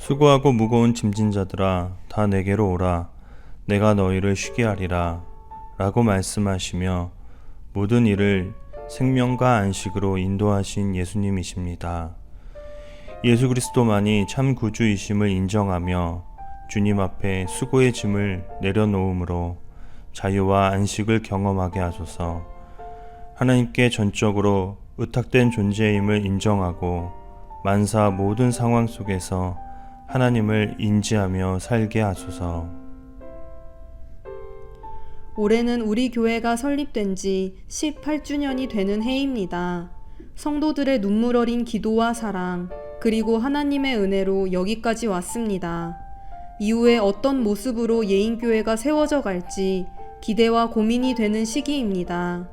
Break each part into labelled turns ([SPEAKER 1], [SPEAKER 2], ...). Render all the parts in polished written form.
[SPEAKER 1] 수고하고 무거운 짐진 자들아 다 내게로 오라. 내가 너희를 쉬게 하리라. 라고 말씀하시며 모든 일을 생명과 안식으로 인도하신 예수님이십니다. 예수 그리스도만이 참 구주이심을 인정하며 주님 앞에 수고의 짐을 내려놓음으로 자유와 안식을 경험하게 하소서. 하나님께 전적으로 의탁된 존재임을 인정하고 만사 모든 상황 속에서 하나님을 인지하며 살게 하소서.
[SPEAKER 2] 올해는 우리 교회가 설립된 지 18주년이 되는 해입니다. 성도들의 눈물 어린 기도와 사랑, 그리고 하나님의 은혜로 여기까지 왔습니다. 이후에 어떤 모습으로 예인교회가 세워져 갈지 기대와 고민이 되는 시기입니다.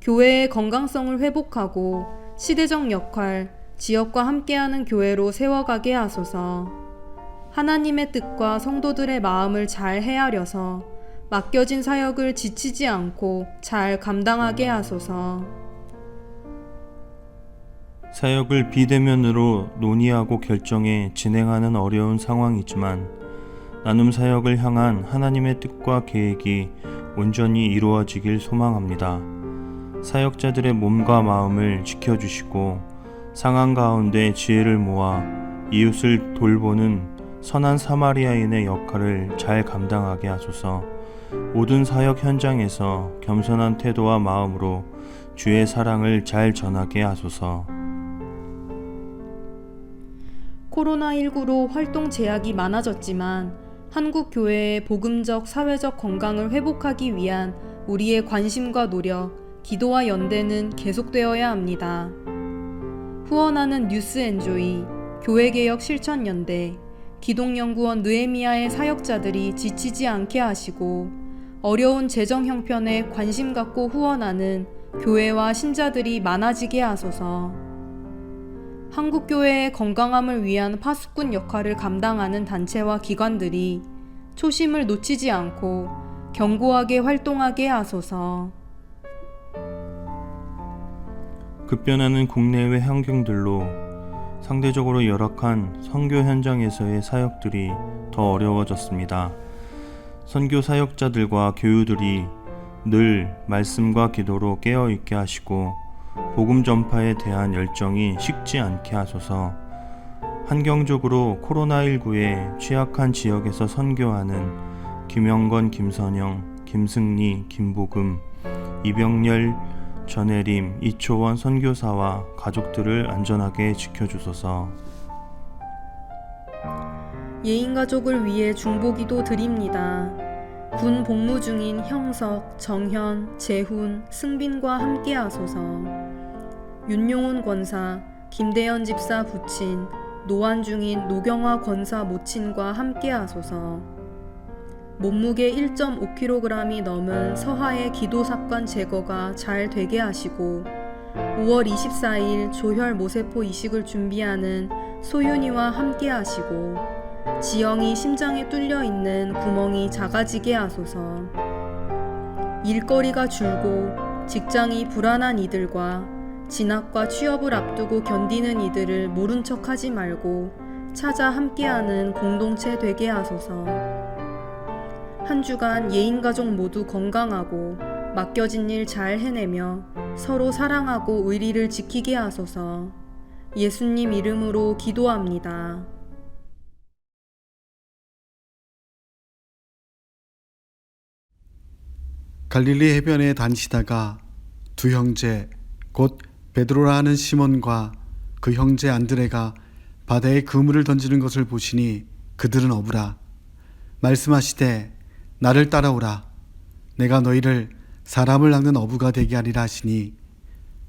[SPEAKER 2] 교회의 건강성을 회복하고 시대적 역할, 지역과 함께하는 교회로 세워가게 하소서. 하나님의 뜻과 성도들의 마음을 잘 헤아려서 맡겨진 사역을 지치지 않고 잘 감당하게 하소서.
[SPEAKER 1] 사역을 비대면으로 논의하고 결정해 진행하는 어려운 상황이지만 나눔 사역을 향한 하나님의 뜻과 계획이 온전히 이루어지길 소망합니다. 사역자들의 몸과 마음을 지켜주시고 상황 가운데 지혜를 모아 이웃을 돌보는 선한 사마리아인의 역할을 잘 감당하게 하소서. 모든 사역 현장에서 겸손한 태도와 마음으로 주의 사랑을 잘 전하게 하소서.
[SPEAKER 2] 코로나19로 활동 제약이 많아졌지만 한국 교회의 복음적, 사회적 건강을 회복하기 위한 우리의 관심과 노력, 기도와 연대는 계속되어야 합니다. 후원하는 뉴스엔조이, 교회개혁 실천연대, 기독연구원 느헤미야의 사역자들이 지치지 않게 하시고 어려운 재정 형편에 관심 갖고 후원하는 교회와 신자들이 많아지게 하소서. 한국교회의 건강함을 위한 파수꾼 역할을 감당하는 단체와 기관들이 초심을 놓치지 않고 견고하게 활동하게 하소서.
[SPEAKER 1] 급변하는 국내외 환경들로 상대적으로 열악한 선교 현장에서의 사역들이 더 어려워졌습니다. 선교 사역자들과 교우들이 늘 말씀과 기도로 깨어있게 하시고 복음 전파에 대한 열정이 식지 않게 하소서. 환경적으로 코로나19에 취약한 지역에서 선교하는 김영건, 김선영, 김승리, 김복음, 이병렬, 전혜림, 이초원 선교사와 가족들을 안전하게 지켜주소서.
[SPEAKER 2] 예인가족을 위해 중보기도 드립니다. 군 복무 중인 형석, 정현, 재훈, 승빈과 함께 하소서. 윤용훈 권사, 김대현 집사 부친, 노안 중인 노경화 권사 모친과 함께 하소서. 몸무게 1.5kg이 넘은 서하의 기도삭관 제거가 잘 되게 하시고 5월 24일 조혈 모세포 이식을 준비하는 소윤이와 함께 하시고 지영이 심장에 뚫려 있는 구멍이 작아지게 하소서. 일거리가 줄고 직장이 불안한 이들과 진학과 취업을 앞두고 견디는 이들을 모른 척하지 말고 찾아 함께하는 공동체 되게 하소서. 한 주간 예인가족 모두 건강하고 맡겨진 일 잘 해내며 서로 사랑하고 의리를 지키게 하소서. 예수님 이름으로 기도합니다.
[SPEAKER 3] 갈릴리 해변에 다니시다가 두 형제 곧 베드로라 하는 시몬과 그 형제 안드레가 바다에 그물을 던지는 것을 보시니 그들은 어부라. 말씀하시되 나를 따라오라. 내가 너희를 사람을 낚는 어부가 되게 하리라 하시니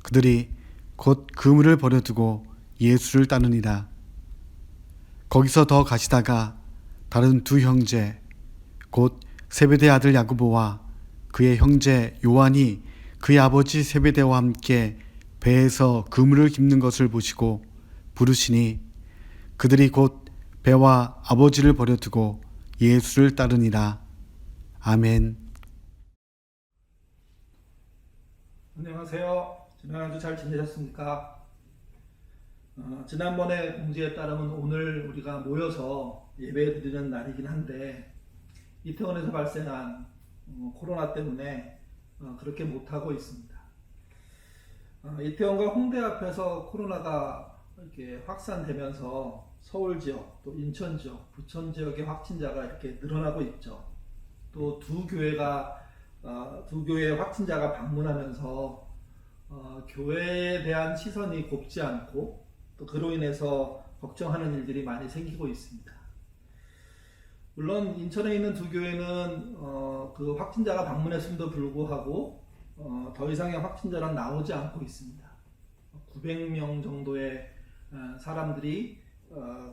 [SPEAKER 3] 그들이 곧 그물을 버려두고 예수를 따르니라. 거기서 더 가시다가 다른 두 형제 곧 세베대 아들 야고보와 그의 형제 요한이 그의 아버지 세베대와 함께 배에서 그물을 깁는 것을 보시고 부르시니 그들이 곧 배와 아버지를 버려두고 예수를 따르니라. 아멘.
[SPEAKER 4] 안녕하세요. 지난 한 주 잘 지내셨습니까? 지난번에 공지에 따르면 오늘 우리가 모여서 예배 드리는 날이긴 한데 이태원에서 발생한 코로나 때문에 그렇게 못하고 있습니다. 이태원과 홍대 앞에서 코로나가 이렇게 확산되면서 서울 지역, 또 인천 지역, 부천 지역의 확진자가 이렇게 늘어나고 있죠. 또 두 교회의 확진자가 방문하면서 교회에 대한 시선이 곱지 않고 또 그로 인해서 걱정하는 일들이 많이 생기고 있습니다. 물론 인천에 있는 두 교회는 그 확진자가 방문했음에도 불구하고 더 이상의 확진자는 나오지 않고 있습니다. 900명 정도의 사람들이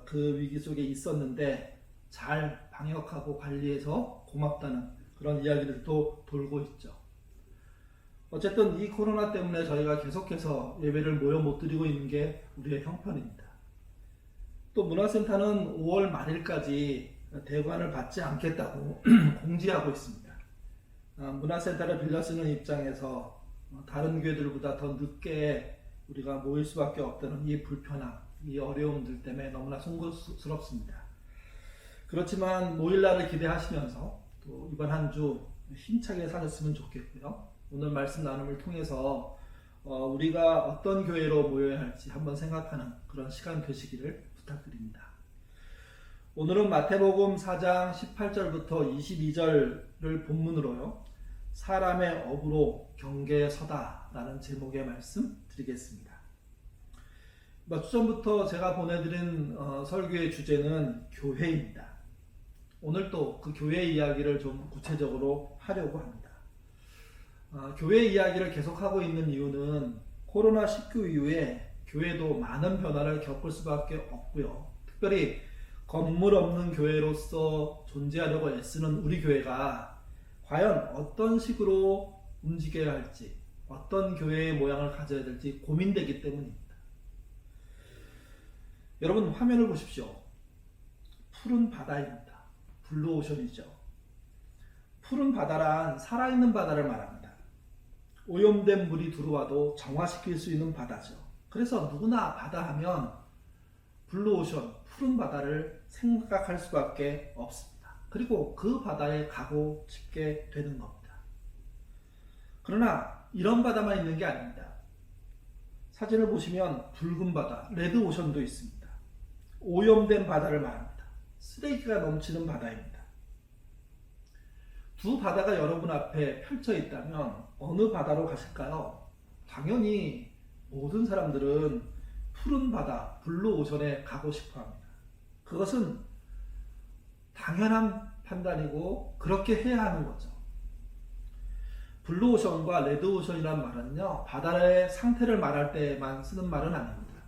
[SPEAKER 4] 그 위기 속에 있었는데 잘 방역하고 관리해서 고맙다는 그런 이야기들도 돌고 있죠. 어쨌든 이 코로나 때문에 저희가 계속해서 예배를 모여 못 드리고 있는 게 우리의 형편입니다. 또 문화센터는 5월 말일까지 대관을 받지 않겠다고 공지하고 있습니다. 문화센터를 빌려 쓰는 입장에서 다른 교회들보다 더 늦게 우리가 모일 수밖에 없다는 이 불편함, 이 어려움들 때문에 너무나 송구스럽습니다. 그렇지만 모일 날을 기대하시면서 또 이번 한 주 힘차게 사셨으면 좋겠고요. 오늘 말씀 나눔을 통해서 우리가 어떤 교회로 모여야 할지 한번 생각하는 그런 시간 되시기를 부탁드립니다. 오늘은 마태복음 4장 18절부터 22절을 본문으로요. 사람의 업으로 경계에 서다 라는 제목의 말씀 드리겠습니다. 몇 주 전부터 제가 보내드린 설교의 주제는 교회입니다. 오늘 또 그 교회 이야기를 좀 구체적으로 하려고 합니다. 교회 이야기를 계속하고 있는 이유는 코로나19 이후에 교회도 많은 변화를 겪을 수밖에 없고요. 특별히 건물 없는 교회로서 존재하려고 애쓰는 우리 교회가 과연 어떤 식으로 움직여야 할지, 어떤 교회의 모양을 가져야 될지 고민되기 때문입니다. 여러분 화면을 보십시오. 푸른 바다입니다. 블루오션이죠. 푸른 바다란 살아있는 바다를 말합니다. 오염된 물이 들어와도 정화시킬 수 있는 바다죠. 그래서 누구나 바다 하면 블루오션, 푸른 바다를 생각할 수밖에 없습니다. 그리고 그 바다에 가고 싶게 되는 겁니다. 그러나 이런 바다만 있는 게 아닙니다. 사진을 보시면 붉은 바다, 레드오션도 있습니다. 오염된 바다를 말합니다. 쓰레기가 넘치는 바다입니다. 두 바다가 여러분 앞에 펼쳐 있다면 어느 바다로 가실까요? 당연히 모든 사람들은 푸른 바다, 블루오션에 가고 싶어 합니다. 그것은 당연한 판단이고 그렇게 해야 하는 거죠. 블루오션과 레드오션이란 말은요, 바다의 상태를 말할 때만 쓰는 말은 아닙니다.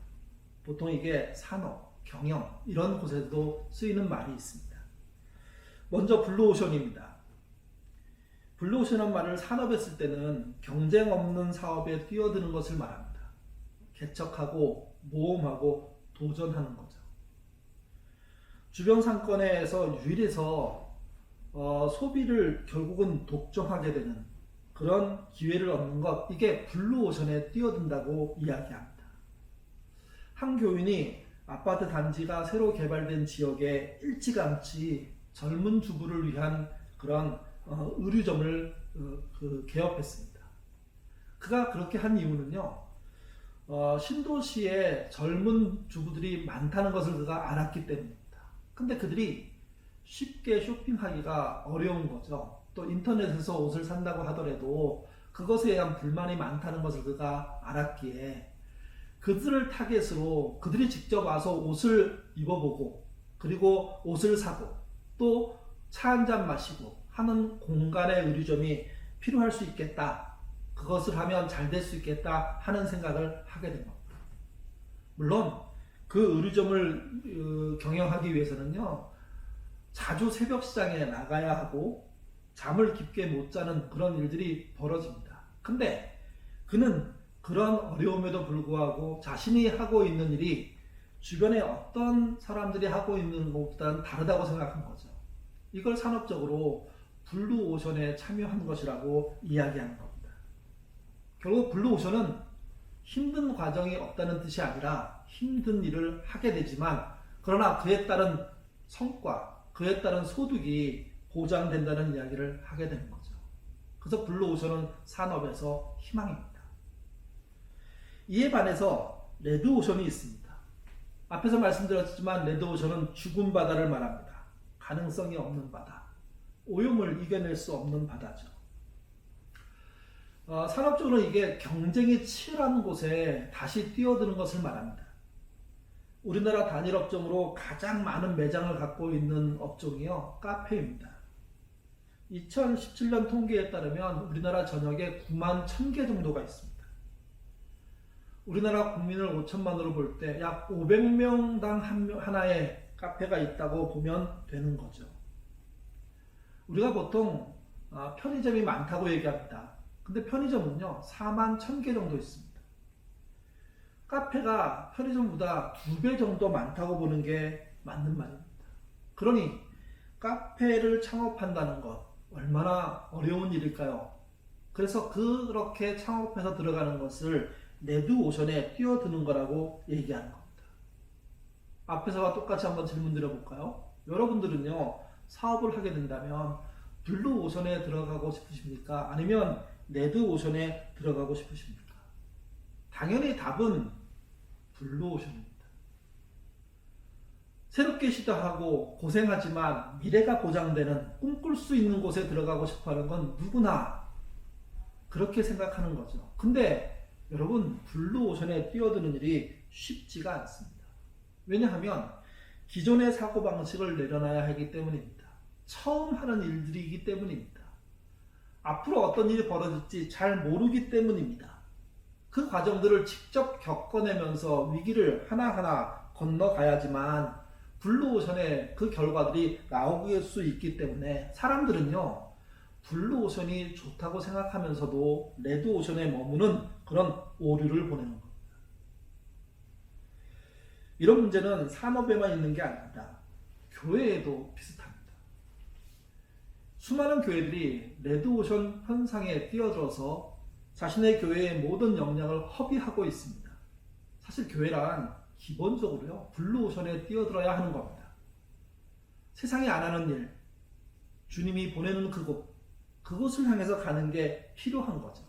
[SPEAKER 4] 보통 이게 산업, 경영 이런 곳에도 쓰이는 말이 있습니다. 먼저 블루오션입니다. 블루오션이라는 말을 산업에 쓸 때는 경쟁 없는 사업에 뛰어드는 것을 말합니다. 개척하고 모험하고 도전하는 거죠. 주변 상권에서 유일해서 소비를 결국은 독점하게 되는 그런 기회를 얻는 것, 이게 블루오션에 뛰어든다고 이야기합니다. 한 교인이 아파트 단지가 새로 개발된 지역에 일찌감치 젊은 주부를 위한 그런 의류점을 개업했습니다. 그가 그렇게 한 이유는요, 신도시에 젊은 주부들이 많다는 것을 그가 알았기 때문입니다. 근데 그들이 쉽게 쇼핑하기가 어려운 거죠. 또 인터넷에서 옷을 산다고 하더라도 그것에 대한 불만이 많다는 것을 그가 알았기에 그들을 타겟으로 그들이 직접 와서 옷을 입어보고 그리고 옷을 사고 또 차 한잔 마시고 하는 공간의 의류점이 필요할 수 있겠다. 그것을 하면 잘 될 수 있겠다 하는 생각을 하게 된 겁니다. 물론 그 의류점을 경영하기 위해서는요, 자주 새벽 시장에 나가야 하고 잠을 깊게 못 자는 그런 일들이 벌어집니다. 근데 그는 그런 어려움에도 불구하고 자신이 하고 있는 일이 주변에 어떤 사람들이 하고 있는 것보다는 다르다고 생각한 거죠. 이걸 산업적으로 블루오션에 참여한 것이라고 이야기하는 겁니다. 결국 블루오션은 힘든 과정이 없다는 뜻이 아니라 힘든 일을 하게 되지만 그러나 그에 따른 성과, 그에 따른 소득이 보장된다는 이야기를 하게 되는 거죠. 그래서 블루오션은 산업에서 희망입니다. 이에 반해서 레드오션이 있습니다. 앞에서 말씀드렸지만 레드오션은 죽은 바다를 말합니다. 가능성이 없는 바다, 오염을 이겨낼 수 없는 바다죠. 산업적으로 이게 경쟁이 치열한 곳에 다시 뛰어드는 것을 말합니다. 우리나라 단일 업종으로 가장 많은 매장을 갖고 있는 업종이요, 카페입니다. 2017년 통계에 따르면 우리나라 전역에 9만 1000개 정도가 있습니다. 우리나라 국민을 5천만으로 볼 때 약 500명당 하나의 카페가 있다고 보면 되는 거죠. 우리가 보통 편의점이 많다고 얘기합니다. 근데 편의점은요 4만 1000개 정도 있습니다. 카페가 편의점보다 2배 정도 많다고 보는 게 맞는 말입니다. 그러니 카페를 창업한다는 것 얼마나 어려운 일일까요? 그래서 그렇게 창업해서 들어가는 것을 레드오션에 뛰어드는 거라고 얘기하는 겁니다. 앞에서와 똑같이 한번 질문 드려볼까요? 여러분들은요 사업을 하게 된다면 블루오션에 들어가고 싶으십니까? 아니면 레드오션에 들어가고 싶으십니까? 당연히 답은 블루오션입니다. 새롭게 시도하고 고생하지만 미래가 보장되는 꿈꿀 수 있는 곳에 들어가고 싶어하는 건 누구나 그렇게 생각하는 거죠. 근데 여러분 블루오션에 뛰어드는 일이 쉽지가 않습니다. 왜냐하면 기존의 사고방식을 내려놔야 하기 때문입니다. 처음 하는 일들이기 때문입니다. 앞으로 어떤 일이 벌어질지 잘 모르기 때문입니다. 그 과정들을 직접 겪어내면서 위기를 하나하나 건너가야지만 블루오션에 그 결과들이 나올 수 있기 때문에 사람들은요 블루오션이 좋다고 생각하면서도 레드오션에 머무는 그런 오류를 보내는 겁니다. 이런 문제는 산업에만 있는 게 아닙니다. 교회에도 비슷합니다. 수많은 교회들이 레드오션 현상에 뛰어들어서 자신의 교회의 모든 역량을 허비하고 있습니다. 사실 교회란 기본적으로요 블루오션에 뛰어들어야 하는 겁니다. 세상이 안 하는 일, 주님이 보내는 그곳을 향해서 가는 게 필요한 거죠.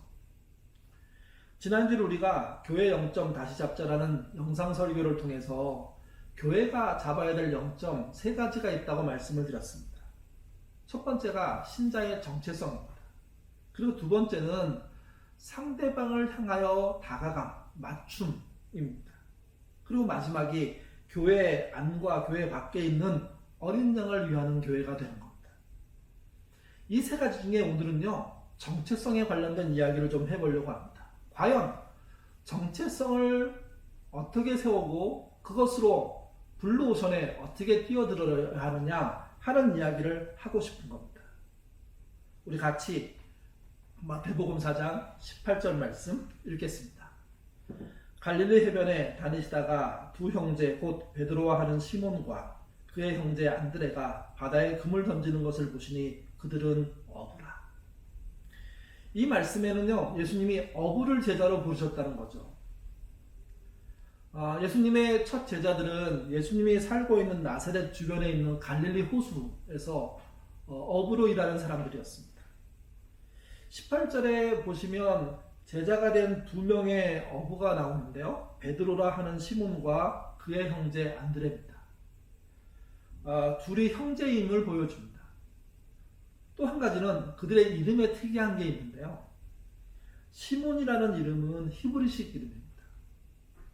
[SPEAKER 4] 지난주에 우리가 교회 0점 다시 잡자라는 영상 설교를 통해서 교회가 잡아야 될 0점 3가지가 있다고 말씀을 드렸습니다. 첫 번째가 신자의 정체성입니다. 그리고 두 번째는 상대방을 향하여 다가감, 맞춤입니다. 그리고 마지막이 교회 안과 교회 밖에 있는 어린 양을 위하는 교회가 되는 겁니다. 이 3가지 중에 오늘은요 정체성에 관련된 이야기를 좀 해보려고 합니다. 과연 정체성을 어떻게 세우고 그것으로 블루오션에 어떻게 뛰어들어야 하느냐 하는 이야기를 하고 싶은 겁니다. 우리 같이 마태복음 4장 18절 말씀 읽겠습니다. 갈릴리 해변에 다니시다가 두 형제 곧 베드로와 하는 시몬과 그의 형제 안드레가 바다에 금을 던지는 것을 보시니 그들은 어부라. 이 말씀에는요 예수님이 어부를 제자로 부르셨다는 거죠. 예수님의 첫 제자들은 예수님이 살고 있는 나사렛 주변에 있는 갈릴리 호수에서 어부로 일하는 사람들이었습니다. 18절에 보시면 제자가 된 2명의 어부가 나오는데요. 베드로라 하는 시몬과 그의 형제 안드레입니다. 둘이 형제임을 보여줍니다. 또 한 가지는 그들의 이름에 특이한 게 있는데요. 시몬이라는 이름은 히브리식 이름입니다.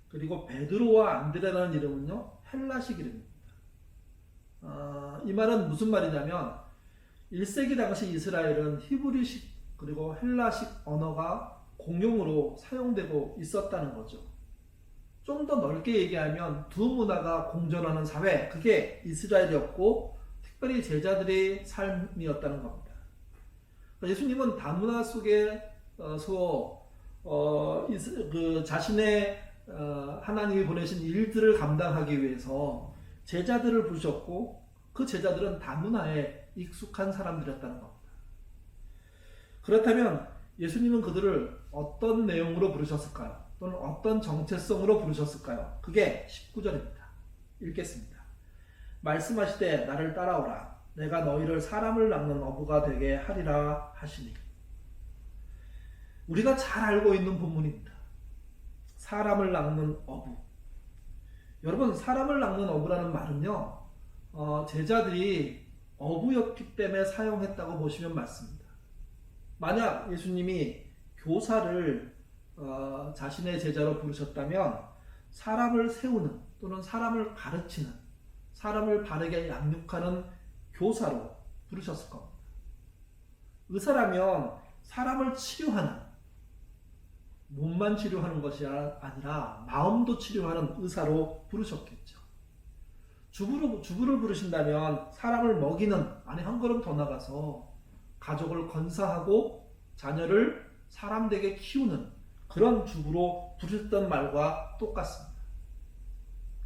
[SPEAKER 4] 그리고 베드로와 안드레라는 이름은요 헬라식 이름입니다. 이 말은 무슨 말이냐면 1세기 당시 이스라엘은 히브리식 그리고 헬라식 언어가 공용으로 사용되고 있었다는 거죠. 좀 더 넓게 얘기하면 두 문화가 공존하는 사회, 그게 이스라엘이었고 특별히 제자들의 삶이었다는 겁니다. 예수님은 다문화 속에서 자신의 하나님이 보내신 일들을 감당하기 위해서 제자들을 부르셨고 그 제자들은 다문화에 익숙한 사람들이었다는 겁니다. 그렇다면 예수님은 그들을 어떤 내용으로 부르셨을까요? 또는 어떤 정체성으로 부르셨을까요? 그게 19절입니다. 읽겠습니다. 말씀하시되 나를 따라오라. 내가 너희를 사람을 낚는 어부가 되게 하리라 하시니. 우리가 잘 알고 있는 본문입니다. 사람을 낚는 어부. 여러분, 사람을 낚는 어부라는 말은요, 제자들이 어부였기 때문에 사용했다고 보시면 맞습니다. 만약 예수님이 교사를 자신의 제자로 부르셨다면 사람을 세우는 또는 사람을 가르치는, 사람을 바르게 양육하는 교사로 부르셨을 겁니다. 의사라면 사람을 치료하는, 몸만 치료하는 것이 아니라 마음도 치료하는 의사로 부르셨겠죠. 주부를 부르신다면 사람을 먹이는, 아니 한 걸음 더 나가서 가족을 건사하고 자녀를 사람되게 키우는 그런 주부로 부르셨던 말과 똑같습니다.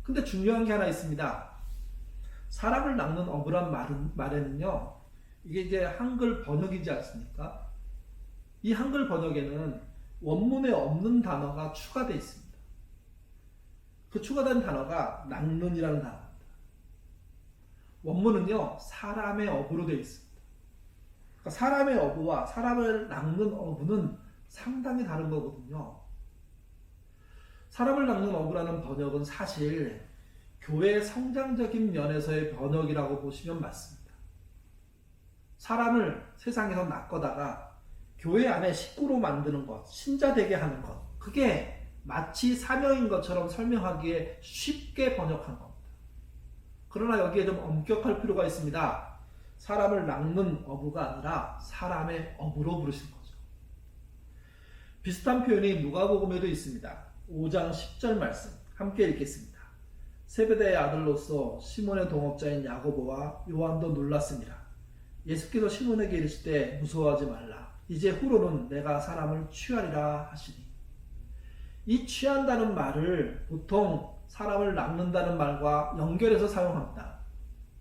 [SPEAKER 4] 근데 중요한 게 하나 있습니다. 사람을 낚는 어부란 말에는요, 이게 이제 한글 번역이지 않습니까? 이 한글 번역에는 원문에 없는 단어가 추가되어 있습니다. 그 추가된 단어가 낚는이라는 단어입니다. 원문은요, 사람의 어부로 되어 있습니다. 그러니까 사람의 어부와 사람을 낚는 어부는 상당히 다른 거거든요. 사람을 낚는 어부라는 번역은 사실 교회 성장적인 면에서의 번역이라고 보시면 맞습니다. 사람을 세상에서 낚아다가 교회 안에 식구로 만드는 것, 신자 되게 하는 것, 그게 마치 사명인 것처럼 설명하기에 쉽게 번역한 겁니다. 그러나 여기에 좀 엄격할 필요가 있습니다. 사람을 낚는 어부가 아니라 사람의 어부로 부르신 거죠. 비슷한 표현이 누가복음에도 있습니다. 5장 10절 말씀 함께 읽겠습니다. 세베대의 아들로서 시몬의 동업자인 야고보와 요한도 놀랐습니다. 예수께서 시몬에게 이르시되 무서워하지 말라. 이제 후로는 내가 사람을 취하리라 하시니. 이 취한다는 말을 보통 사람을 낚는다는 말과 연결해서 사용합니다.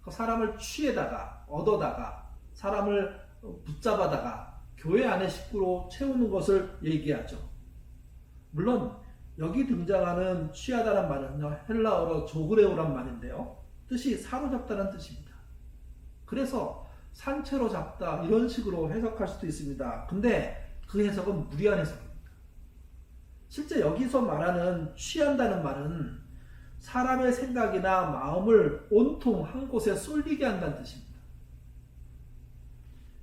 [SPEAKER 4] 사람을 취해다가 얻어다가 사람을 붙잡아다가 교회 안의 식구로 채우는 것을 얘기하죠. 물론 여기 등장하는 취하다는 말은요, 헬라어로 조그레오란 말인데요, 뜻이 사로잡다는 뜻입니다. 그래서 산채로 잡다 이런 식으로 해석할 수도 있습니다. 근데 그 해석은 무리한 해석입니다. 실제 여기서 말하는 취한다는 말은 사람의 생각이나 마음을 온통 한 곳에 쏠리게 한다는 뜻입니다.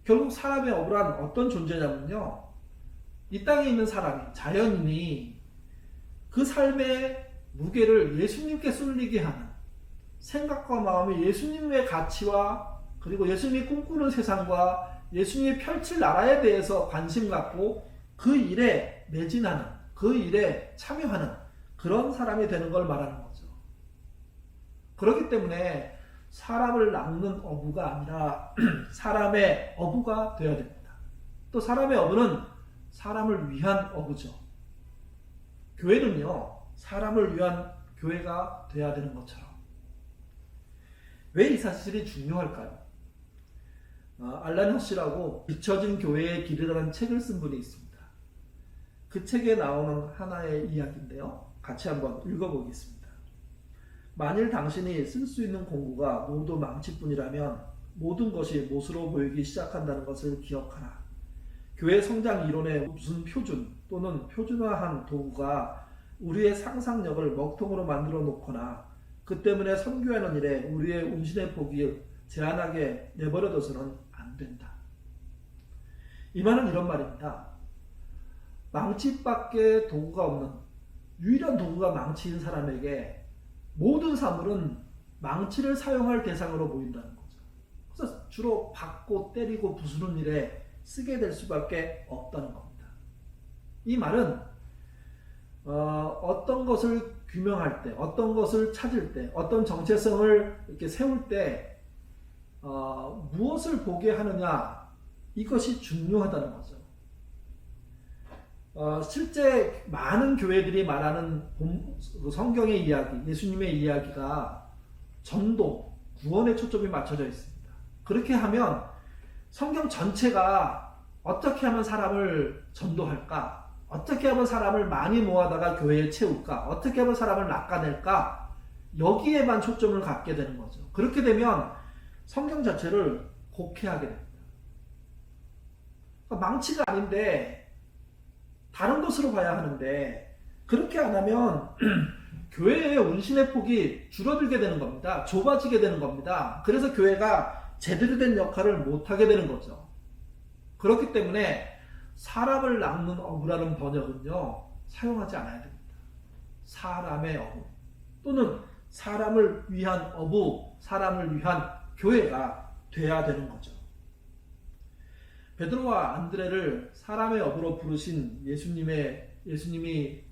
[SPEAKER 4] 결국 사람의 어부란 어떤 존재냐면요, 이 땅에 있는 사람이, 자연인이 그 삶의 무게를 예수님께 쏠리게 하는, 생각과 마음이 예수님의 가치와 그리고 예수님이 꿈꾸는 세상과 예수님이 펼칠 나라에 대해서 관심 갖고 그 일에 매진하는, 그 일에 참여하는 그런 사람이 되는 걸 말하는 거죠. 그렇기 때문에 사람을 낚는 어부가 아니라 사람의 어부가 되어야 됩니다. 또 사람의 어부는 사람을 위한 어부죠. 교회는요, 사람을 위한 교회가 되어야 되는 것처럼. 왜 이 사실이 중요할까요? 알란 허시라고 잊혀진 교회의 길이라는 책을 쓴 분이 있습니다. 그 책에 나오는 하나의 이야기인데요, 같이 한번 읽어보겠습니다. 만일 당신이 쓸 수 있는 공구가 모두 망치뿐이라면 모든 것이 못으로 보이기 시작한다는 것을 기억하라. 교회 성장 이론의 무슨 표준 또는 표준화한 도구가 우리의 상상력을 먹통으로 만들어 놓거나 그 때문에 선교하는 일에 우리의 운신의 폭이 제한하게 내버려둬서는 안 된다. 이 말은 이런 말입니다. 망치밖에 도구가 없는, 유일한 도구가 망치인 사람에게 모든 사물은 망치를 사용할 대상으로 보인다는 거죠. 그래서 주로 박고 때리고 부수는 일에 쓰게 될 수밖에 없다는 겁니다. 이 말은 어떤 것을 규명할 때, 어떤 것을 찾을 때, 어떤 정체성을 이렇게 세울 때 무엇을 보게 하느냐, 이것이 중요하다는 거죠. 실제 많은 교회들이 말하는 성경의 이야기, 예수님의 이야기가 전도, 구원에 초점이 맞춰져 있습니다. 그렇게 하면 성경 전체가 어떻게 하면 사람을 전도할까? 어떻게 하면 사람을 많이 모아다가 교회에 채울까? 어떻게 하면 사람을 낚아낼까? 여기에만 초점을 갖게 되는 거죠. 그렇게 되면 성경 자체를 곡해하게 됩니다. 그러니까 망치가 아닌데 다른 것으로 봐야 하는데 그렇게 안 하면 교회의 운신의 폭이 줄어들게 되는 겁니다. 좁아지게 되는 겁니다. 그래서 교회가 제대로 된 역할을 못하게 되는 거죠. 그렇기 때문에 사람을 낚는 어부라는 번역은요, 사용하지 않아야 됩니다. 사람의 어부 또는 사람을 위한 어부, 사람을 위한 교회가 돼야 되는 거죠. 베드로와 안드레를 사람의 어부로 부르신 예수님이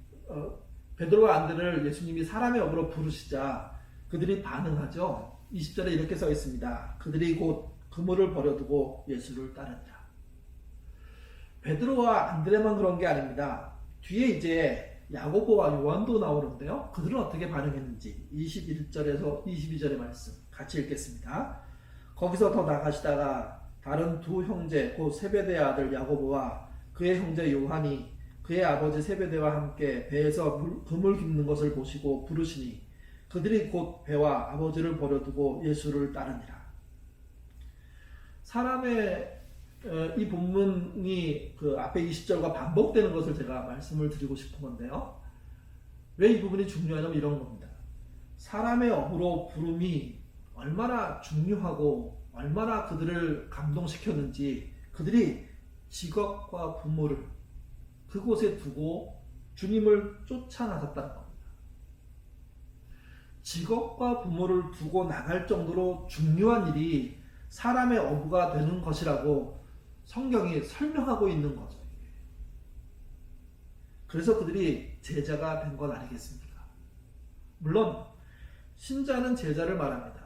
[SPEAKER 4] 베드로와 안드레를 예수님이 사람의 어부로 부르시자 그들이 반응하죠. 20절에 이렇게 써 있습니다. 그들이 곧 그물을 버려두고 예수를 따르니라. 베드로와 안드레만 그런 게 아닙니다. 뒤에 이제 야고보와 요한도 나오는데요. 그들은 어떻게 반응했는지 21절에서 22절의 말씀 같이 읽겠습니다. 거기서 더 나가시다가 다른 두 형제 곧 세베대의 아들 야고보와 그의 형제 요한이 그의 아버지 세베대와 함께 배에서 그물 깁는 것을 보시고 부르시니 그들이 곧 배와 아버지를 버려두고 예수를 따르니라. 사람의 이 본문이 그 앞에 20절과 반복되는 것을 제가 말씀을 드리고 싶은 건데요. 왜 이 부분이 중요하냐면 이런 겁니다. 사람의 어부로 부름이 얼마나 중요하고 얼마나 그들을 감동시켰는지 그들이 직업과 부모를 그곳에 두고 주님을 쫓아 나섰다는 겁니다. 직업과 부모를 두고 나갈 정도로 중요한 일이 사람의 어부가 되는 것이라고 성경이 설명하고 있는 거죠. 그래서 그들이 제자가 된 건 아니겠습니까? 물론 신자는 제자를 말합니다.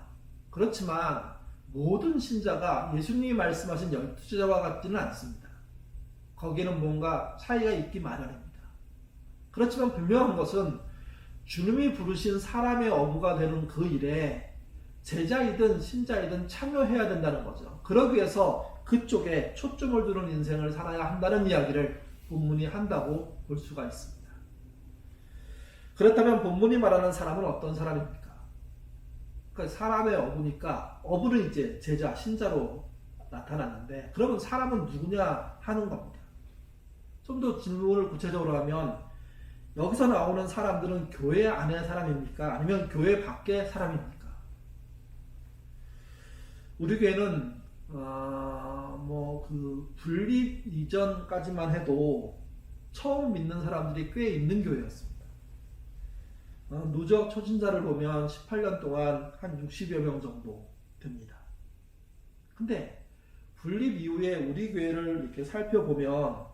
[SPEAKER 4] 그렇지만 모든 신자가 예수님이 말씀하신 12제자와 같지는 않습니다. 거기에는 뭔가 차이가 있기 마련입니다. 그렇지만 분명한 것은 주님이 부르신 사람의 어부가 되는 그 일에 제자이든 신자이든 참여해야 된다는 거죠. 그러기 위해서 그쪽에 초점을 두는 인생을 살아야 한다는 이야기를 본문이 한다고 볼 수가 있습니다. 그렇다면 본문이 말하는 사람은 어떤 사람입니까? 그러니까 사람의 어부니까 어부는 이제 제자, 신자로 나타났는데 그러면 사람은 누구냐 하는 겁니다. 좀 더 질문을 구체적으로 하면 여기서 나오는 사람들은 교회 안의 사람입니까? 아니면 교회 밖의 사람입니까? 우리 교회는 그 분립 이전까지만 해도 처음 믿는 사람들이 꽤 있는 교회였습니다. 누적 초신자를 보면 18년 동안 한 60여 명 정도 됩니다. 근데 분립 이후에 우리 교회를 이렇게 살펴보면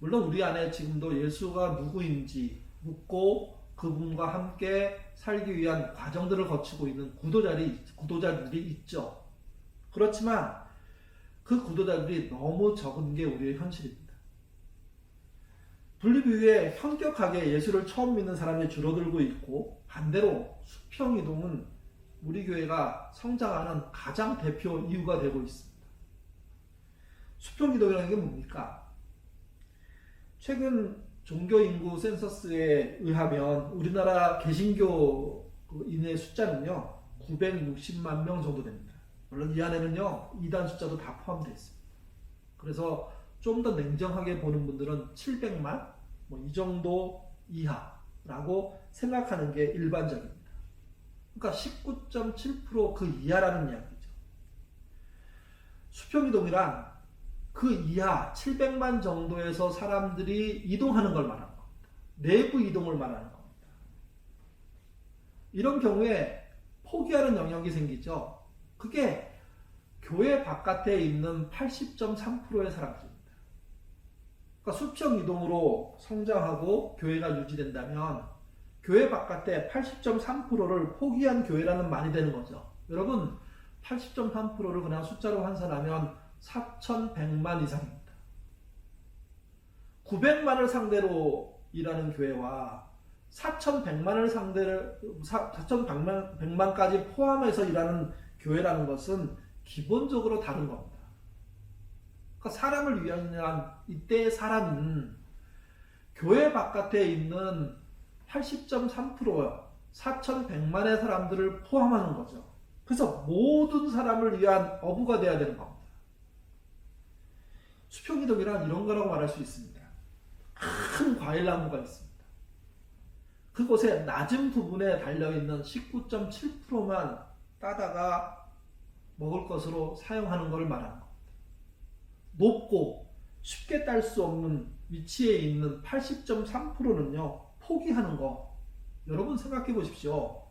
[SPEAKER 4] 물론 우리 안에 지금도 예수가 누구인지 묻고 그분과 함께 살기 위한 과정들을 거치고 있는 구도자들이 있죠. 그렇지만 그 구도자들이 너무 적은 게 우리의 현실입니다. 분립 이후에 현격하게 예수를 처음 믿는 사람이 줄어들고 있고 반대로 수평이동은 우리 교회가 성장하는 가장 대표 이유가 되고 있습니다. 수평이동이라는 게 뭡니까? 최근 종교인구 센서스에 의하면 우리나라 개신교인의 숫자는요 960만 명 정도 됩니다. 물론 이 안에는요 이단 숫자도 다 포함되어 있습니다. 그래서 좀 더 냉정하게 보는 분들은 700만 이 정도 이하라고 생각하는 게 일반적입니다. 그러니까 19.7% 그 이하라는 이야기죠. 수평이동이란 그 이하 700만 정도에서 사람들이 이동하는 걸 말하는 겁니다. 내부 이동을 말하는 겁니다. 이런 경우에 포기하는 영역이 생기죠. 그게 교회 바깥에 있는 80.3%의 사람들입니다. 그러니까 수평 이동으로 성장하고 교회가 유지된다면 교회 바깥에 80.3%를 포기한 교회라는 말이 되는 거죠. 여러분 80.3%를 그냥 숫자로 환산하면 4,100만 이상입니다. 900만을 상대로 일하는 교회와 4,100만까지 포함해서 일하는 교회라는 것은 기본적으로 다른 겁니다. 그러니까 사람을 위한 이때의 사람은 교회 바깥에 있는 80.3%요. 4,100만의 사람들을 포함하는 거죠. 그래서 모든 사람을 위한 어부가 돼야 되는 겁니다. 수평이동이란 이런 거라고 말할 수 있습니다. 큰 과일나무가 있습니다. 그곳에 낮은 부분에 달려있는 19.7%만 따다가 먹을 것으로 사용하는 것을 말하는 겁니다. 높고 쉽게 딸 수 없는 위치에 있는 80.3%는요 포기하는 거. 여러분 생각해 보십시오.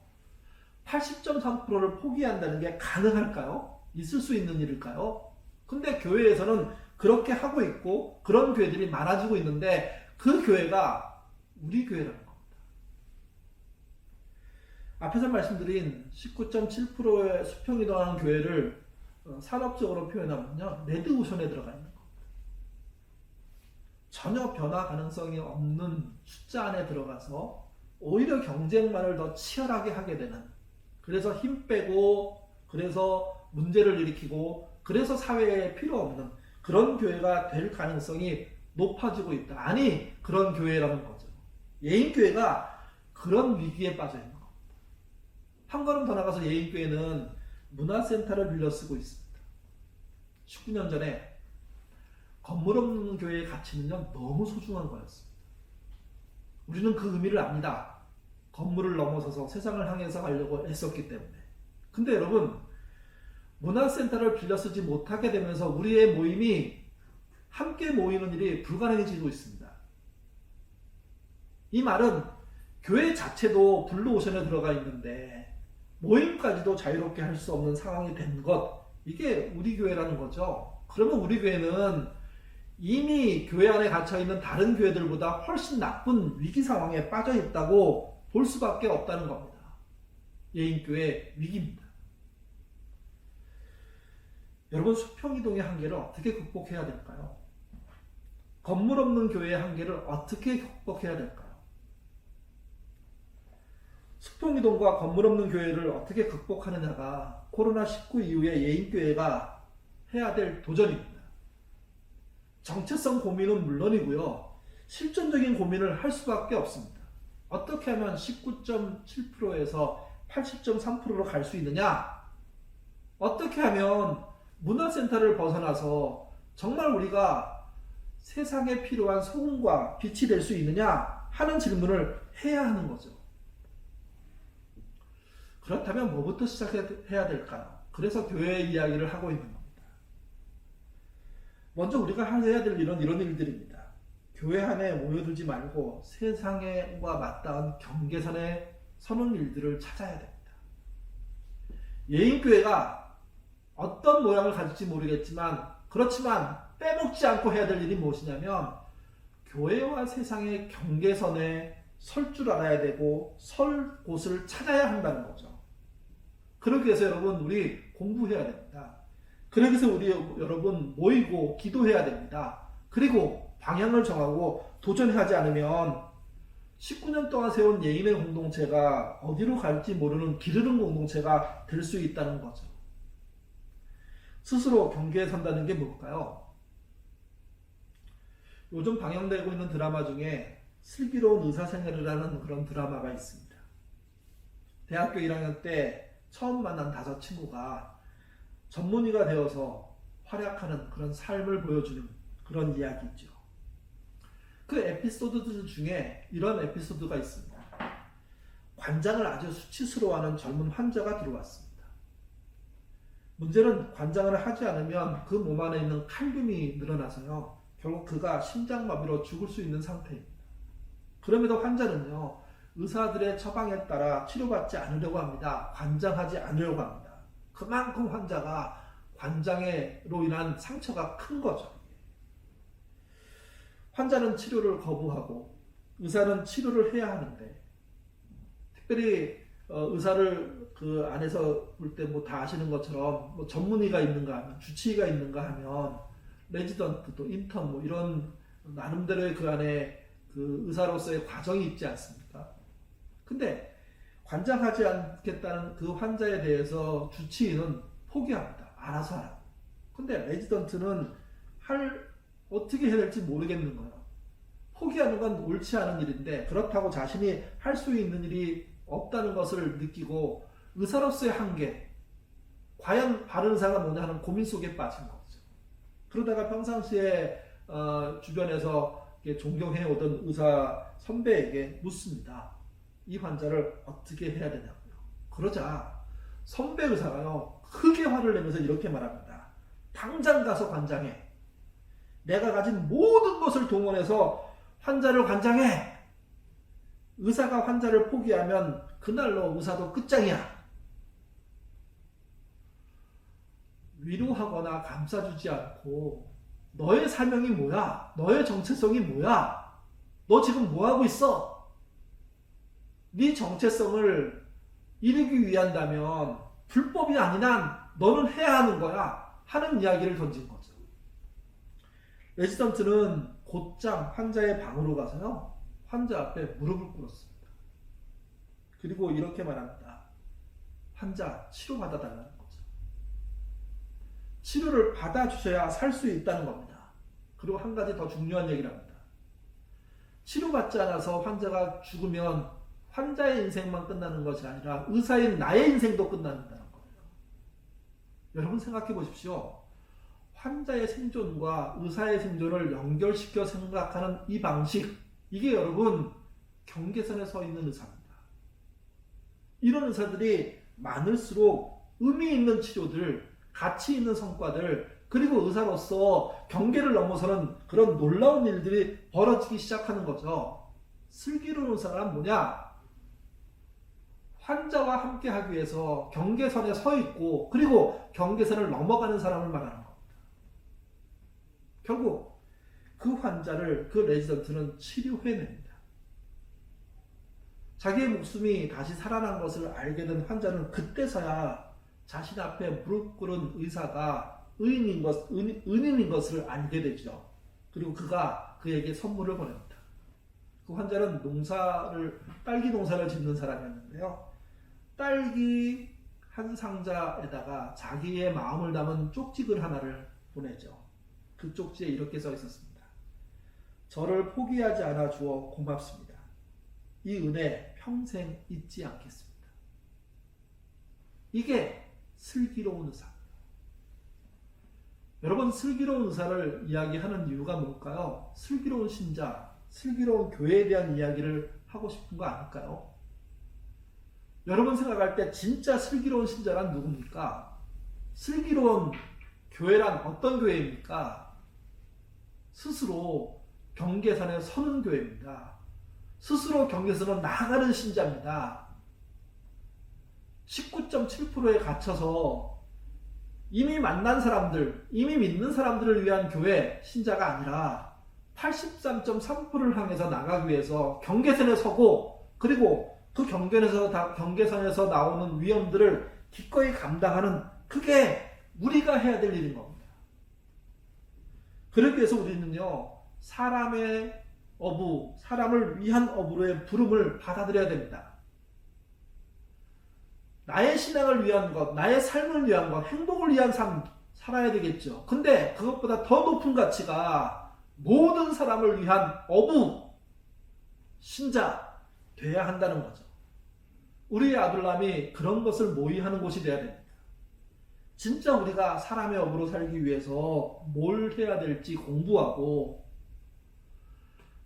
[SPEAKER 4] 80.3%를 포기한다는 게 가능할까요? 있을 수 있는 일일까요? 근데 교회에서는 그렇게 하고 있고 그런 교회들이 많아지고 있는데 그 교회가 우리 교회라는 겁니다. 앞에서 말씀드린 19.7%의 수평이동하는 교회를 산업적으로 표현하면요 레드오션에 들어가 있는 겁니다. 전혀 변화 가능성이 없는 숫자 안에 들어가서 오히려 경쟁만을 더 치열하게 하게 되는, 그래서 힘 빼고 그래서 문제를 일으키고 그래서 사회에 필요 없는 그런 교회가 될 가능성이 높아지고 있다. 아니 그런 교회라는 거죠. 예인교회가 그런 위기에 빠져 있는 겁니다. 한 걸음 더 나가서 예인교회는 문화센터를 빌려 쓰고 있습니다. 19년 전에 건물 없는 교회의 가치는요 너무 소중한 거였습니다. 우리는 그 의미를 압니다. 건물을 넘어서서 세상을 향해서 가려고 애썼기 때문에. 근데 여러분 문화센터를 빌려 쓰지 못하게 되면서 우리의 모임이 함께 모이는 일이 불가능해지고 있습니다. 이 말은 교회 자체도 블루오션에 들어가 있는데 모임까지도 자유롭게 할 수 없는 상황이 된 것, 이게 우리 교회라는 거죠. 그러면 우리 교회는 이미 교회 안에 갇혀있는 다른 교회들보다 훨씬 나쁜 위기 상황에 빠져 있다고 볼 수밖에 없다는 겁니다. 예인교회 위기입니다. 여러분 수평이동의 한계를 어떻게 극복해야 될까요? 건물 없는 교회의 한계를 어떻게 극복해야 될까요? 수평이동과 건물 없는 교회를 어떻게 극복하느냐가 코로나19 이후에 예인교회가 해야 될 도전입니다. 정체성 고민은 물론이고요. 실존적인 고민을 할 수밖에 없습니다. 어떻게 하면 19.7%에서 80.3%로 갈 수 있느냐? 어떻게 하면 문화센터를 벗어나서 정말 우리가 세상에 필요한 소금과 빛이 될 수 있느냐 하는 질문을 해야 하는 거죠. 그렇다면 뭐부터 시작해야 될까요? 그래서 교회 이야기를 하고 있는 겁니다. 먼저 우리가 해야 될 일은 이런 일들입니다. 교회 안에 모여들지 말고 세상과 맞닿은 경계선에 서는 일들을 찾아야 됩니다. 예인교회가 어떤 모양을 가질지 모르겠지만 그렇지만 빼먹지 않고 해야 될 일이 무엇이냐면 교회와 세상의 경계선에 설 줄 알아야 되고 설 곳을 찾아야 한다는 거죠. 그러기 위해서 여러분 우리 공부해야 됩니다. 그러기 위해서 우리 여러분 모이고 기도해야 됩니다. 그리고 방향을 정하고 도전하지 않으면 19년 동안 세운 예인의 공동체가 어디로 갈지 모르는 기르는 공동체가 될 수 있다는 거죠. 스스로 경계에 선다는 게 뭘까요? 요즘 방영되고 있는 드라마 중에 슬기로운 의사생활이라는 그런 드라마가 있습니다. 대학교 1학년 때 처음 만난 5 친구가 전문의가 되어서 활약하는 그런 삶을 보여주는 그런 이야기죠. 그 에피소드들 중에 이런 에피소드가 있습니다. 관장을 아주 수치스러워하는 젊은 환자가 들어왔습니다. 문제는 관장을 하지 않으면 그 몸 안에 있는 칼륨이 늘어나서요. 결국 그가 심장마비로 죽을 수 있는 상태입니다. 그럼에도 환자는요. 의사들의 처방에 따라 치료받지 않으려고 합니다. 관장하지 않으려고 합니다. 그만큼 환자가 관장으로 인한 상처가 큰 거죠. 환자는 치료를 거부하고 의사는 치료를 해야 하는데, 특별히 의사를 그 안에서 볼 때 뭐 다 아시는 것처럼 뭐 전문의가 있는가 하면, 주치의가 있는가 하면 레지던트 또 인턴 뭐 이런 나름대로의 그 안에 그 의사로서의 과정이 있지 않습니까? 근데 관장하지 않겠다는 그 환자에 대해서 주치의는 포기합니다. 알아서 하라고. 근데 레지던트는 어떻게 해야 될지 모르겠는 거예요. 포기하는 건 옳지 않은 일인데 그렇다고 자신이 할 수 있는 일이 없다는 것을 느끼고 의사로서의 한계, 과연 바른 의사가 뭐냐 하는 고민 속에 빠진 거죠. 그러다가 평상시에 주변에서 존경해 오던 의사 선배에게 묻습니다. 이 환자를 어떻게 해야 되냐고요. 그러자 선배 의사가요 크게 화를 내면서 이렇게 말합니다. 당장 가서 관장해. 내가 가진 모든 것을 동원해서 환자를 관장해. 의사가 환자를 포기하면 그날로 의사도 끝장이야. 위로하거나 감싸주지 않고 너의 사명이 뭐야? 너의 정체성이 뭐야? 너 지금 뭐하고 있어? 네 정체성을 이루기 위한다면 불법이 아닌 한 너는 해야 하는 거야 하는 이야기를 던진 거죠. 레지던트는 곧장 환자의 방으로 가서요 환자 앞에 무릎을 꿇었습니다. 그리고 이렇게 말합니다. 환자 치료받아 달라는 거죠. 치료를 받아주셔야 살 수 있다는 겁니다. 그리고 한 가지 더 중요한 얘기를 합니다. 치료받지 않아서 환자가 죽으면 환자의 인생만 끝나는 것이 아니라 의사인 나의 인생도 끝난다는 거예요. 여러분 생각해 보십시오. 환자의 생존과 의사의 생존을 연결시켜 생각하는 이 방식, 이게 여러분 경계선에 서 있는 의사입니다. 이런 의사들이 많을수록 의미 있는 치료들, 가치 있는 성과들, 그리고 의사로서 경계를 넘어서는 그런 놀라운 일들이 벌어지기 시작하는 거죠. 슬기로운 의사가 뭐냐? 환자와 함께 하기 위해서 경계선에 서 있고 그리고 경계선을 넘어가는 사람을 말하는 겁니다. 결국 그 환자를 그 레지던트는 치료해냅니다. 자기의 목숨이 다시 살아난 것을 알게 된 환자는 그때서야 자신 앞에 무릎 꿇은 의사가 은인인 것을 알게 되죠. 그리고 그가 그에게 선물을 보냅니다. 그 환자는 딸기 농사를 짓는 사람이었는데요. 딸기 한 상자에다가 자기의 마음을 담은 쪽지글 하나를 보내죠. 그 쪽지에 이렇게 써 있었습니다. 저를 포기하지 않아 주어 고맙습니다. 이 은혜 평생 잊지 않겠습니다. 이게 슬기로운 의사입니다. 여러분 슬기로운 의사를 이야기하는 이유가 뭘까요? 슬기로운 신자, 슬기로운 교회에 대한 이야기를 하고 싶은 거 아닐까요? 여러분 생각할 때 진짜 슬기로운 신자란 누굽니까? 슬기로운 교회란 어떤 교회입니까? 스스로 경계선에 서는 교회입니다. 스스로 경계선으로 나아가는 신자입니다. 19.7%에 갇혀서 이미 만난 사람들, 이미 믿는 사람들을 위한 교회 신자가 아니라 83.3%를 향해서 나가기 위해서 경계선에 서고 그리고 그 경계선에서 나오는 위험들을 기꺼이 감당하는 그게 우리가 해야 될 일인 겁니다. 그러기 위해서 우리는요, 사람의 어부, 사람을 위한 어부로의 부름을 받아들여야 됩니다. 나의 신앙을 위한 것, 나의 삶을 위한 것, 행복을 위한 삶 살아야 되겠죠. 근데 그것보다 더 높은 가치가 모든 사람을 위한 어부, 신자 돼야 한다는 거죠. 우리의 아둘람이 그런 것을 모의하는 곳이 돼야 됩니다. 진짜 우리가 사람의 어부로 살기 위해서 뭘 해야 될지 공부하고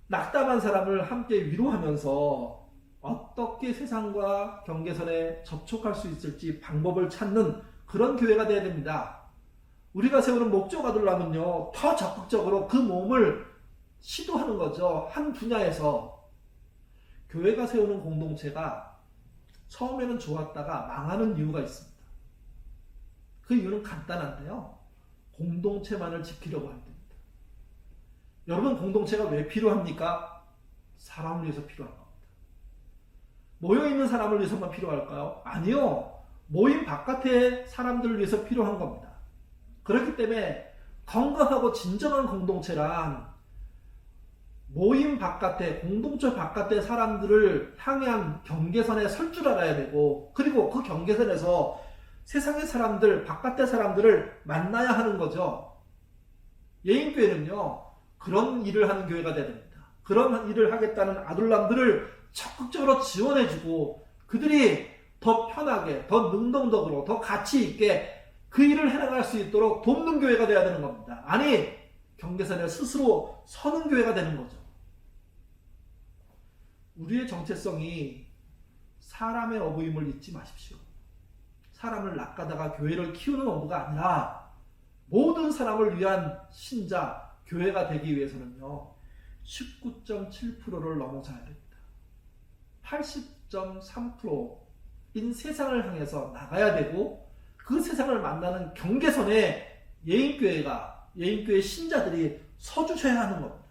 [SPEAKER 4] 낙담한 사람을 함께 위로하면서 어떻게 세상과 경계선에 접촉할 수 있을지 방법을 찾는 그런 교회가 돼야 됩니다. 우리가 세우는 목적 아둘람은요, 더 적극적으로 그 몸을 시도하는 거죠. 한 분야에서. 교회가 세우는 공동체가 처음에는 좋았다가 망하는 이유가 있습니다. 그 이유는 간단한데요. 공동체만을 지키려고 합니다. 여러분 공동체가 왜 필요합니까? 사람을 위해서 필요한 겁니다. 모여있는 사람을 위해서만 필요할까요? 아니요. 모임 바깥의 사람들을 위해서 필요한 겁니다. 그렇기 때문에 건강하고 진정한 공동체란 모임 바깥에, 공동체 바깥의 사람들을 향한 경계선에 설 줄 알아야 되고 그리고 그 경계선에서 세상의 사람들, 바깥의 사람들을 만나야 하는 거죠. 예인교회는요, 그런 일을 하는 교회가 돼야 됩니다. 그런 일을 하겠다는 아둘람들을 적극적으로 지원해주고 그들이 더 편하게, 더 능동적으로, 더 가치 있게 그 일을 해나갈 수 있도록 돕는 교회가 돼야 되는 겁니다. 아니, 경계선에 스스로 서는 교회가 되는 거죠. 우리의 정체성이 사람의 어부임을 잊지 마십시오. 사람을 낚아다가 교회를 키우는 어부가 아니라 모든 사람을 위한 신자, 교회가 되기 위해서는요, 19.7%를 넘어서야 됩니다. 80.3%인 세상을 향해서 나가야 되고 그 세상을 만나는 경계선에 예인교회 신자들이 서주셔야 하는 겁니다.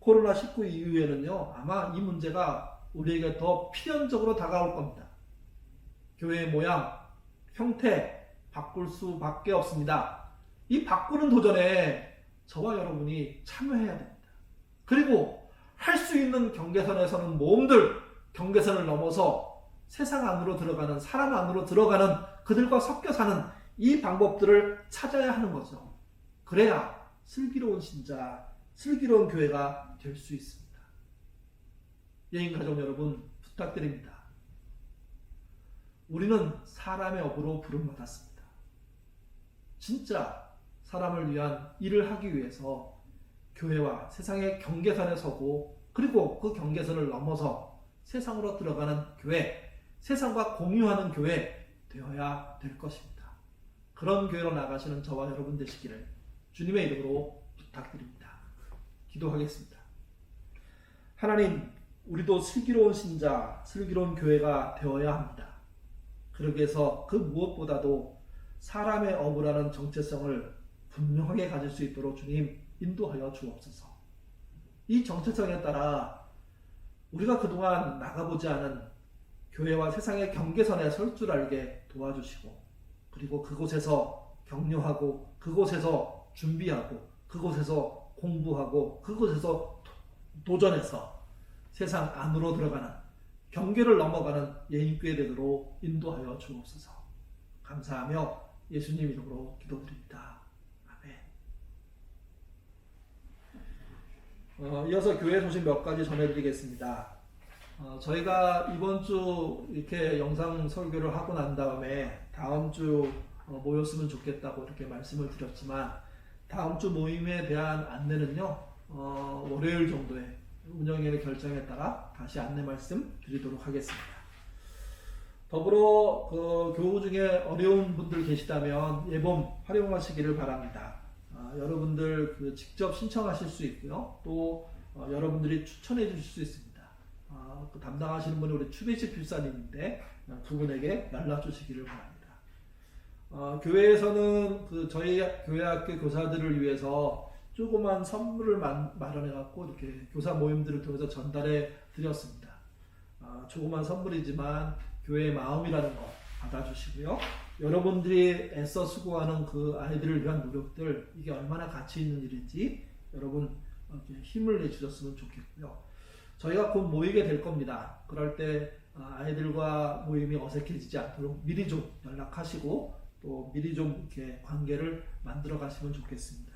[SPEAKER 4] 코로나19 이후에는요, 아마 이 문제가 우리에게 더 필연적으로 다가올 겁니다. 교회의 모양, 형태 바꿀 수밖에 없습니다. 이 바꾸는 도전에 저와 여러분이 참여해야 됩니다. 그리고 할 수 있는 경계선에서는 모험들, 경계선을 넘어서 세상 안으로 들어가는, 사람 안으로 들어가는 그들과 섞여 사는 이 방법들을 찾아야 하는 거죠. 그래야 슬기로운 신자, 슬기로운 교회가 될 수 있습니다. 예인가족 여러분, 부탁드립니다. 우리는 사람의 업으로 부름받았습니다. 진짜 사람을 위한 일을 하기 위해서 교회와 세상의 경계선에 서고 그리고 그 경계선을 넘어서 세상으로 들어가는 교회, 세상과 공유하는 교회 되어야 될 것입니다. 그런 교회로 나가시는 저와 여러분 되시기를 주님의 이름으로 부탁드립니다. 기도하겠습니다. 하나님, 우리도 슬기로운 신자, 슬기로운 교회가 되어야 합니다. 그러기 위해서 그 무엇보다도 사람의 어부라는 정체성을 분명하게 가질 수 있도록 주님 인도하여 주옵소서. 이 정체성에 따라 우리가 그동안 나가보지 않은 교회와 세상의 경계선에 설 줄 알게 도와주시고 그리고 그곳에서 격려하고 그곳에서 준비하고 그곳에서 공부하고 그곳에서 도전해서 세상 안으로 들어가는 경계를 넘어가는 예인교회 되도록 인도하여 주옵소서. 감사하며 예수님 이름으로 기도드립니다. 아멘. 이어서 교회 소식 몇 가지 전해드리겠습니다. 저희가 이번 주 이렇게 영상 설교를 하고 난 다음에 다음 주 모였으면 좋겠다고 이렇게 말씀을 드렸지만 다음 주 모임에 대한 안내는요, 월요일 정도에 운영위원회 결정에 따라 다시 안내 말씀 드리도록 하겠습니다. 더불어 교우 중에 어려운 분들 계시다면 예범 활용하시기를 바랍니다. 여러분들 직접 신청하실 수 있고요. 또 여러분들이 추천해 주실 수 있습니다. 담당하시는 분이 우리 추배식 필사님인데 두 분에게 연락 주시기를 바랍니다. 교회에서는 저희 교회학교 교사들을 위해서 조그만 선물을 마련해 갖고 이렇게 교사 모임들을 통해서 전달해 드렸습니다. 조그만 선물이지만 교회의 마음이라는 거 받아주시고요. 여러분들이 애써 수고하는 그 아이들을 위한 노력들, 이게 얼마나 가치 있는 일인지 여러분 힘을 내주셨으면 좋겠고요. 저희가 곧 모이게 될 겁니다. 그럴 때 아이들과 모임이 어색해지지 않도록 미리 좀 연락하시고 또 미리 좀 이렇게 관계를 만들어 가시면 좋겠습니다.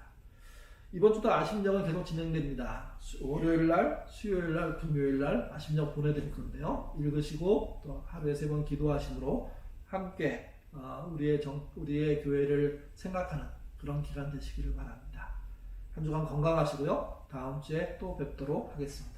[SPEAKER 4] 이번 주도 아심령은 계속 진행됩니다. 월요일날, 수요일날, 금요일날 아심령 보내드릴 건데요. 읽으시고 또 하루에 3번 기도하심으로 함께 우리의 교회를 생각하는 그런 기간 되시기를 바랍니다. 한 주간 건강하시고요. 다음 주에 또 뵙도록 하겠습니다.